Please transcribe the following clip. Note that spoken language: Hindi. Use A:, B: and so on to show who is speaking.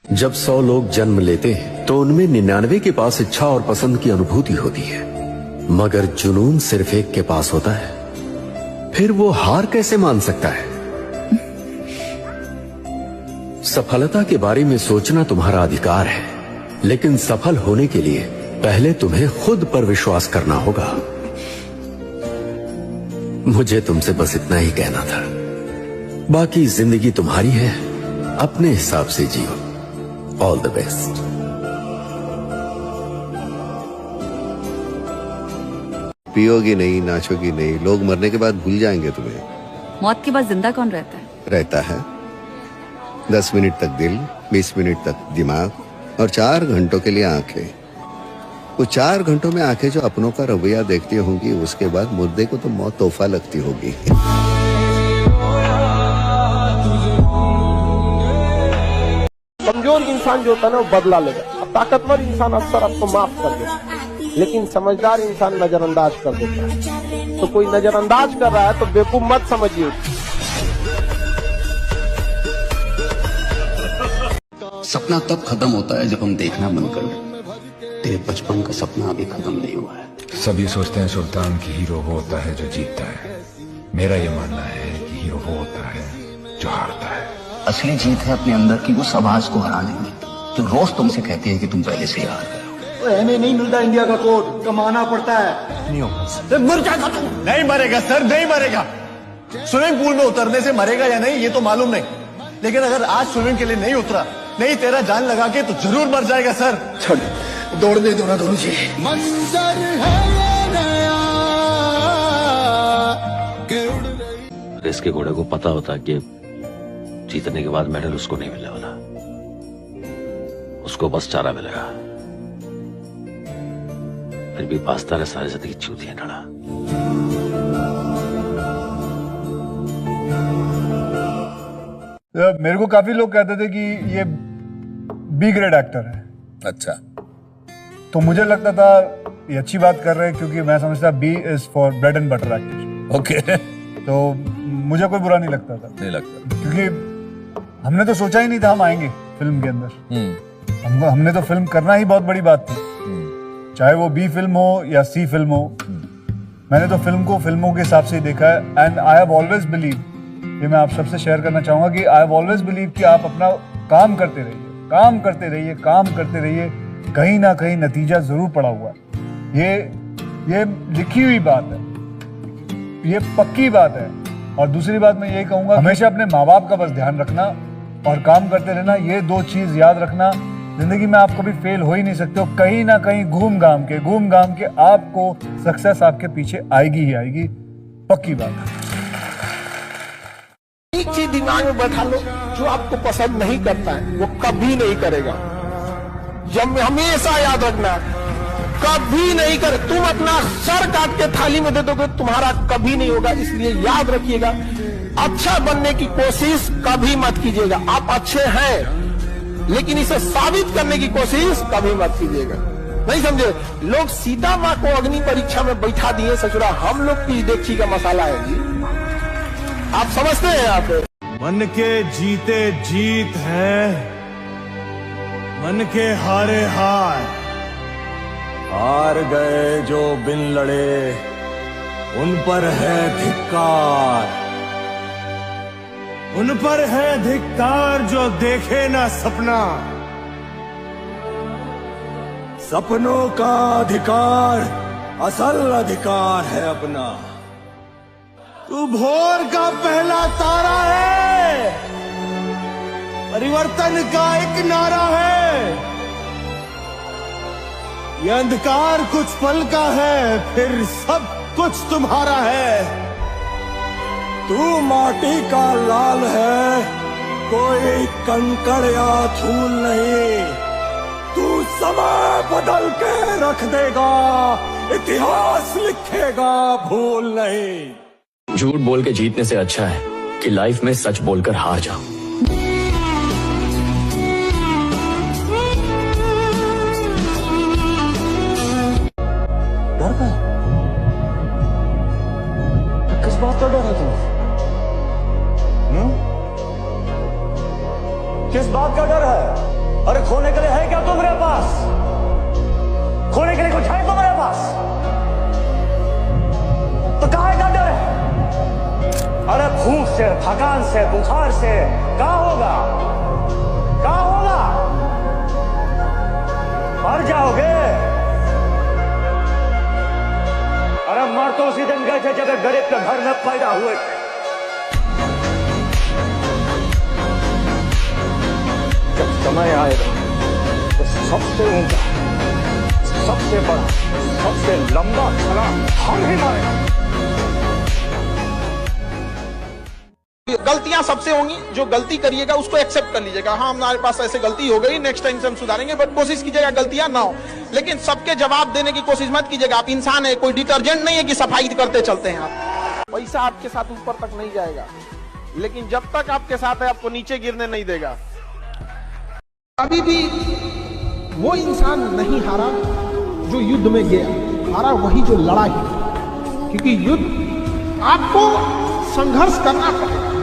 A: जब 100 लोग जन्म लेते हैं तो उनमें 99 के पास इच्छा और पसंद की अनुभूति होती है, मगर जुनून सिर्फ एक के पास होता है। फिर वो हार कैसे मान सकता है? सफलता के बारे में सोचना तुम्हारा अधिकार है, लेकिन सफल होने के लिए पहले तुम्हें खुद पर विश्वास करना होगा। मुझे तुमसे बस इतना ही कहना था। बाकी जिंदगी तुम्हारी है, अपने हिसाब से जियो। All the best.
B: पियोगी नहीं, नाचोगी नहीं, लोग मरने के बाद भूल जाएंगे तुम्हें।
C: मौत के बाद जिंदा कौन रहता है?
B: रहता है 10 मिनट तक दिल, 20 मिनट तक दिमाग और 4 घंटों के लिए आंखें। वो 4 घंटों में आंखें जो अपनों का रवैया देखती होंगी, उसके बाद मुर्दे को तो मौत तोहफा लगती होगी।
D: कमजोर इंसान जो होता है ना, वो बदला लेगा। अब ताकतवर इंसान अक्सर आपको माफ कर देता है, लेकिन समझदार इंसान नजरअंदाज कर देता है। तो कोई नजरअंदाज कर रहा है तो बेवकूफ मत समझिए।
E: सपना तब खत्म होता है जब हम देखना बंद कर दें। तेरे बचपन का सपना अभी खत्म नहीं हुआ है।
F: सभी सोचते हैं सुल्तान की हीरो वो होता है जो जीतता है। मेरा ये मानना है कि हीरो वो होता है जो हारता है।
E: असली जीत है अपने अंदर की उस आवाज को हराने में जो रोज तुमसे कहती है कि तुम पहले से ही हार गए हो।
G: हमें नहीं मिलता इंडिया का कोड, कमाना पड़ता है।
H: नहीं होगा। मर जाएगा तू। नहीं मरेगा सर, नहीं मरेगा। स्विमिंग पूल में उतरने से मरेगा या नहीं ये तो मालूम नहीं, लेकिन अगर आज स्विमिंग के लिए नहीं उतरा, नहीं तेरा जान लगा के, तो जरूर मर जाएगा सर।
G: छोड़ दौड़ने दो ना दोनों जी।
I: मंजर है ये नया
J: रेस के घोड़े को पता होता कि जीतने के बाद मेडल उसको नहीं मिलने वाला, उसको बस चारा मिलेगा। फिर भी पास्ता ने सारी जिंदगी चूतियां डरा।
K: मेरे को काफी लोग कहते थे कि ये बी ग्रेड एक्टर है।
F: अच्छा,
K: तो मुझे लगता था ये अच्छी बात कर रहे हैं, क्योंकि मैं समझता B is for bread and butter actor.
F: Okay.
K: तो मुझे कोई बुरा नहीं लगता था।
F: नहीं लगता,
K: क्योंकि हमने तो सोचा ही नहीं था हम आएंगे फिल्म के अंदर। हमने तो फिल्म करना ही बहुत बड़ी बात थी, चाहे वो बी फिल्म हो या सी फिल्म हो। मैंने तो फिल्म को फिल्मों के हिसाब से ही देखा है। And I have always believe, ये मैं आप सबसे शेयर करना चाहूंगा कि आई हैव ऑलवेज बिलीव कि आप अपना काम करते रहिए, काम करते रहिए, काम करते रहिए, कहीं ना कहीं नतीजा जरूर पड़ा हुआ है। ये लिखी हुई बात है, ये पक्की बात है। और दूसरी बात मैं यही कहूंगा, हमेशा अपने माँ बाप का बस ध्यान रखना और काम करते रहना। ये 2 चीज याद रखना, जिंदगी में आप कभी फेल हो ही नहीं सकते हो। कहीं ना कहीं घूम घाम के आपको सक्सेस आपके पीछे आएगी ही आएगी, पक्की बात है।
D: एक चीज दिमाग में बैठा लो, जो आपको पसंद नहीं करता है वो कभी नहीं करेगा। जब हमेशा याद रखना, कभी नहीं करे। तुम अपना सर काट के थाली में दे दोगे, तुम्हारा कभी नहीं होगा। इसलिए याद रखिएगा, अच्छा बनने की कोशिश कभी मत कीजिएगा। आप अच्छे हैं, लेकिन इसे साबित करने की कोशिश कभी मत कीजिएगा। नहीं समझे? लोग सीता माँ को अग्नि परीक्षा में बैठा दिए ससुरा, हम लोग की देखी का मसाला है जी। आप समझते हैं? आप
I: मन के जीते जीत है, मन के हारे हार। हार गए जो बिन लड़े, उन पर है धिक्कार। उन पर है धिक्कार जो देखे ना सपना। सपनों का अधिकार असल अधिकार है अपना। तू भोर का पहला तारा है, परिवर्तन का एक नारा है। ये अंधकार कुछ पल का है, फिर सब कुछ तुम्हारा है। तू माटी का लाल है, कोई कंकड़ या धूल नहीं। तू समय बदल के रख देगा, इतिहास लिखेगा भूल नहीं।
J: झूठ बोल के जीतने से अच्छा है कि लाइफ में सच बोलकर हार जाओ।
G: डर का? किस बात का डर है तुम्हें? किस बात का डर है?
I: से, थकान से, बुखार से क्या होगा? क्या होगा? मर जाओगे। अरे मर तो उसी दिन गए थे जब एक गरीब के घर में पैदा हुए थे। जब समय आएगा तो सबसे ऊंचा, सबसे बड़ा, सबसे लंबा छलांग हम ही मारेंगे।
D: गलतियां सबसे होंगी, जो गलती करिएगा उसको एक्सेप्ट कर लीजिएगा। हाँ, हमारे पास ऐसे गलती हो गई, नेक्स्ट टाइम से हम सुधारेंगे, बट कोशिश कीजिएगा गलतियां ना हो। लेकिन सबके जवाब देने की कोशिश मत कीजिएगा। आप इंसान है, कोई डिटर्जेंट नहीं है कि सफाई करते चलते हैं आप। पैसा आपके साथ ऊपर तक नहीं जाएगा, लेकिन जब तक आपके साथ है आपको नीचे गिरने नहीं देगा। अभी भी वो इंसान नहीं हारा जो युद्ध में गया, हारा वही जो लड़ा ही। क्योंकि युद्ध आपको संघर्ष करना पड़ेगा।